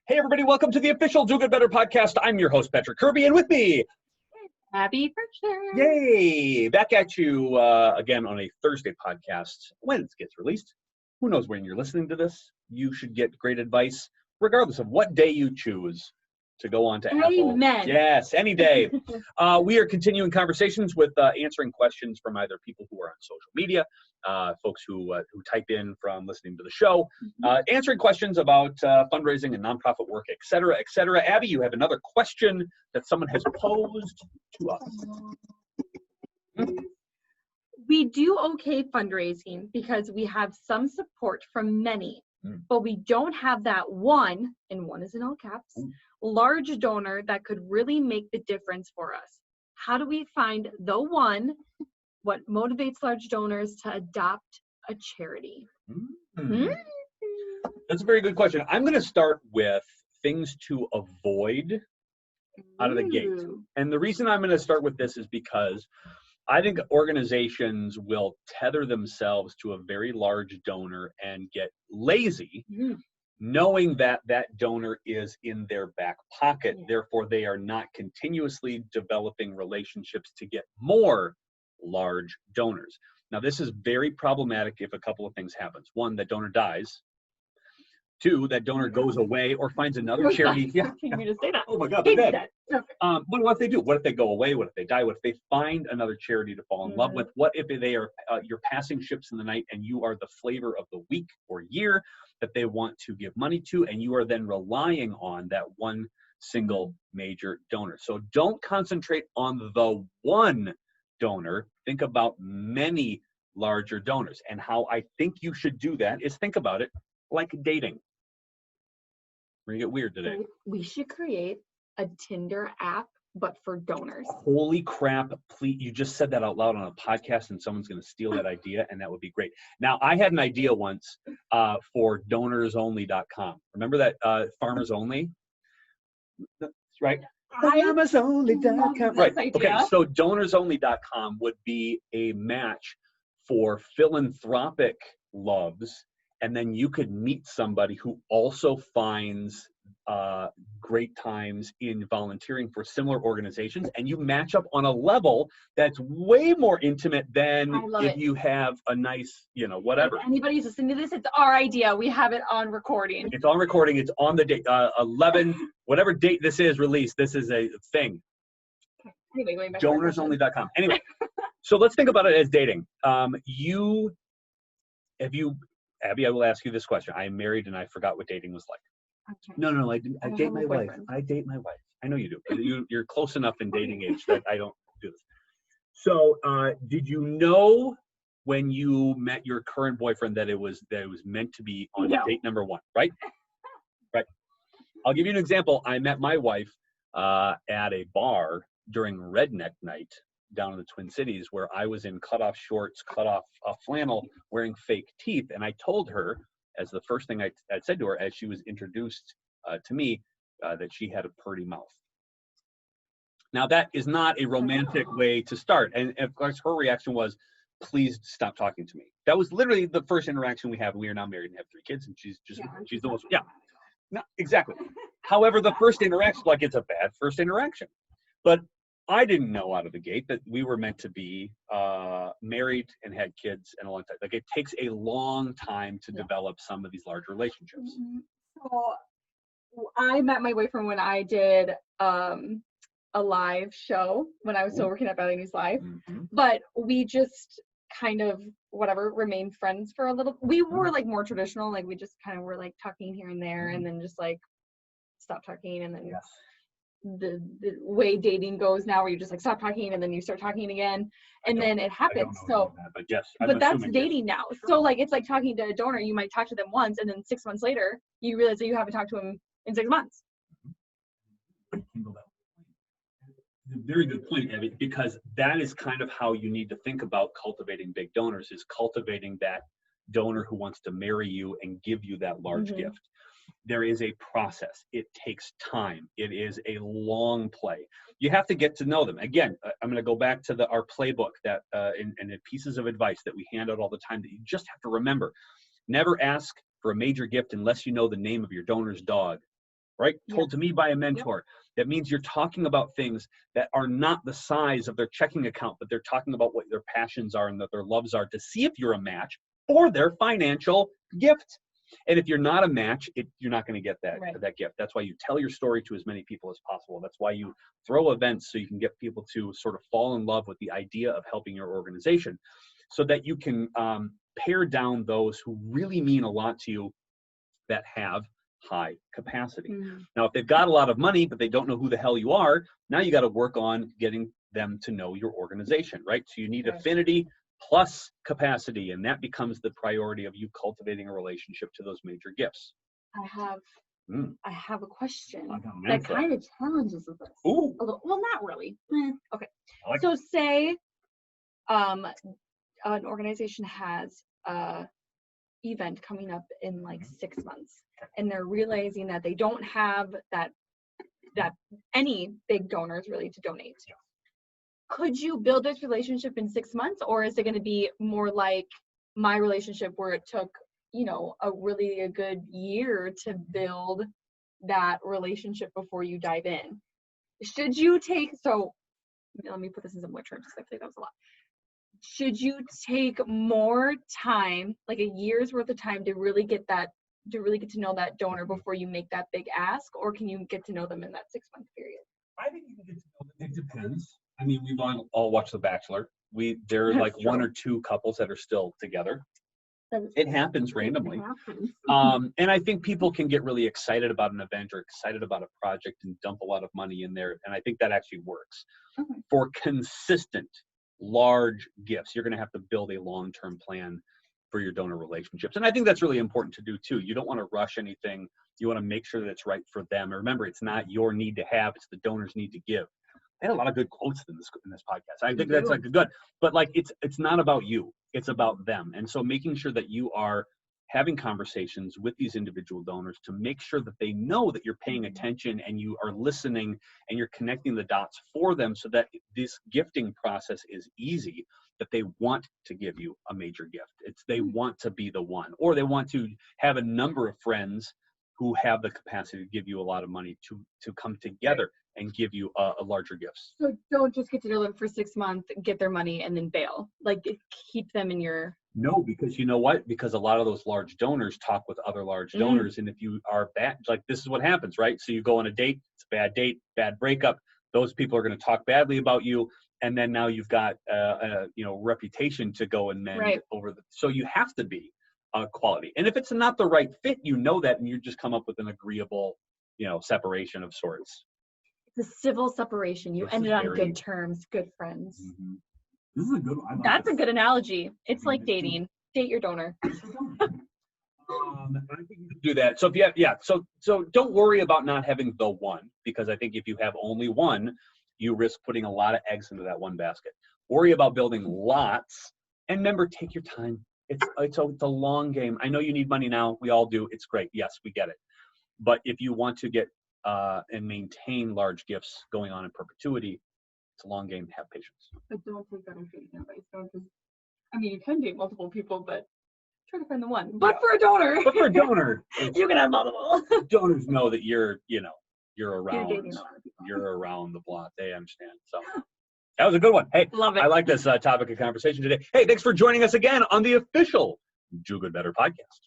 Hey, everybody, welcome to the official Do Good Better podcast. I'm your host, Patrick Kirby, and with me, Abby Friction. Yay! Back at you again on a Thursday podcast when it gets released. Who knows when you're listening to this? You should get great advice, regardless of what day you choose to go on to Apple. Amen. Yes, any day. We are continuing conversations with answering questions from either people who are on social media, folks who type in from listening to the show, answering questions about fundraising and nonprofit work, et cetera, et cetera. Abby, you have another question that someone has posed to us. We do okay fundraising because we have some support from many, but we don't have that one, and one is in all caps, large donor that could really make the difference for us. How do we find the one? What motivates large donors to adopt a charity? That's a very good question. I'm going to start with things to avoid out of the gate. And the reason I'm going to start with this is because I think organizations will tether themselves to a very large donor and get lazy, knowing that that donor is in their back pocket. Therefore, they are not continuously developing relationships to get more large donors. Now, this is very problematic if a couple of things happens. One, that donor dies. Two, that donor goes away or finds another charity. Yeah. Can you just say that? Oh my God, they're dead. But what if they do? What if they go away? What if they die? What if they find another charity to fall in love with? What if they are you're passing ships in the night and you are the flavor of the week or year that they want to give money to, and you are then relying on that one single major donor? So don't concentrate on the one donor. Think about many larger donors. And how I think you should do that is think about it like dating. We're gonna get weird today. We should create a Tinder app, but for donors. Holy crap, please, you just said that out loud on a podcast and someone's going to steal that idea, and that would be great. Now, I had an idea once for donorsonly.com. Remember that Farmers Only? Right? Farmersonly.com. Right. Okay, so donorsonly.com would be a match for philanthropic loves, and then you could meet somebody who also finds great times in volunteering for similar organizations, and you match up on a level that's way more intimate than if you have a nice, whatever. If anybody's listening to this, it's our idea. We have it on recording. It's on recording. It's on the date, 11, whatever date this is released. This is a thing. Okay. Anyway, going back donorsonly.com. Anyway, so let's think about it as dating. Abby, I will ask you this question. I am married and I forgot what dating was like. Okay. No, I date my wife. I date my wife. I know you do. You're close enough in dating age that I don't do this. So, did you know when you met your current boyfriend that it was meant to be on date number one, right? Right. I'll give you an example. I met my wife at a bar during Redneck Night down in the Twin Cities, where I was in cutoff shorts, cutoff flannel, wearing fake teeth, and I told her, as the first thing I said to her as she was introduced to me, that she had a pretty mouth. Now, that is not a romantic way to start. And of course, her reaction was, please stop talking to me. That was literally the first interaction we had. We are now married and have 3 kids, and she's the most, no, exactly. However, the first interaction, like, it's a bad first interaction. But I didn't know out of the gate that we were meant to be married and had kids in a long time. Like, it takes a long time to develop some of these large relationships. So I met my boyfriend when I did a live show when I was still working at Valley News Live, but we just kind of remained friends for a little. We were like more traditional, like we just kind of were like talking here and there, and then just like stop talking, and then the way dating goes now, where you just like stop talking and then you start talking again, and then it happens. So but that's dating now. So like, it's like talking to a donor. You might talk to them once, and then 6 months later you realize that you haven't talked to them in 6 months. Very good point, Abby, because that is kind of how you need to think about cultivating big donors, is cultivating that donor who wants to marry you and give you that large gift. There is a process. It takes time. It is a long play. You have to get to know them. Again, I'm going to go back to our playbook that and the pieces of advice that we hand out all the time that you just have to remember. Never ask for a major gift unless you know the name of your donor's dog. right? Told to me by a mentor. That means you're talking about things that are not the size of their checking account, but they're talking about what their passions are and that their loves are to see if you're a match for their financial gift. And if you're not a match, you're not going to get that gift. That's why you tell your story to as many people as possible. That's why you throw events so you can get people to sort of fall in love with the idea of helping your organization, so that you can pare down those who really mean a lot to you that have high capacity. Now, if they've got a lot of money, but they don't know who the hell you are, now you got to work on getting them to know your organization, right? So you need affinity plus capacity, and that becomes the priority of you cultivating a relationship to those major gifts. I have a question that kind of challenges with this. Ooh. Well, not really. Okay. So say an organization has a event coming up in like 6 months, and they're realizing that they don't have that any big donors really to donate. Could you build this relationship in 6 months, or is it going to be more like my relationship where it took, you know, a good year to build that relationship before you dive in? Should you take, so let me put this in simpler terms because I feel like that was a lot. Should you take more time, like a year's worth of time, to really get to know that donor before you make that big ask, or can you get to know them in that 6 month period? I think you can get to know them. It depends. I mean, we've all watched The Bachelor. There are like one or two couples that are still together. It happens randomly. And I think people can get really excited about an event or excited about a project and dump a lot of money in there. And I think that actually works. For consistent, large gifts, you're going to have to build a long-term plan for your donor relationships. And I think that's really important to do too. You don't want to rush anything. You want to make sure that it's right for them. And remember, it's not your need to have, it's the donor's need to give. I had a lot of good quotes in this podcast. I think that's like good, but like it's not about you, it's about them. And so making sure that you are having conversations with these individual donors to make sure that they know that you're paying attention and you are listening and you're connecting the dots for them, so that this gifting process is easy, that they want to give you a major gift. They want to be the one, or they want to have a number of friends who have the capacity to give you a lot of money to come together and give you a larger gifts. So don't just get to know them for 6 months, get their money, and then bail. Like, keep them in your... No, because you know what? Because a lot of those large donors talk with other large donors, and if you are bad, like this is what happens, right? So you go on a date, it's a date, bad breakup. Those people are going to talk badly about you, and then now you've got a reputation to go and mend over the. So you have to be quality, and if it's not the right fit, you know that, and you just come up with an agreeable, separation of sorts. It's a civil separation. You ended on good terms, good friends. This is a good one. That's a good analogy. It's like dating. Date your donor. I think you can do that. So so don't worry about not having the one, because I think if you have only one, you risk putting a lot of eggs into that one basket. Worry about building lots, and remember, take your time. It's a long game. I know you need money now. We all do. It's great. Yes, we get it. But if you want to get and maintain large gifts going on in perpetuity, it's a long game. Have patience. But don't take that as dating advice. You can date multiple people, but try to find the one. But for a donor. You can have multiple. Donors know that you're around. You're dating a lot of people. You're around the block. They understand. So that was a good one. Hey, love it. I like this topic of conversation today. Hey, thanks for joining us again on the official Do Good Better podcast.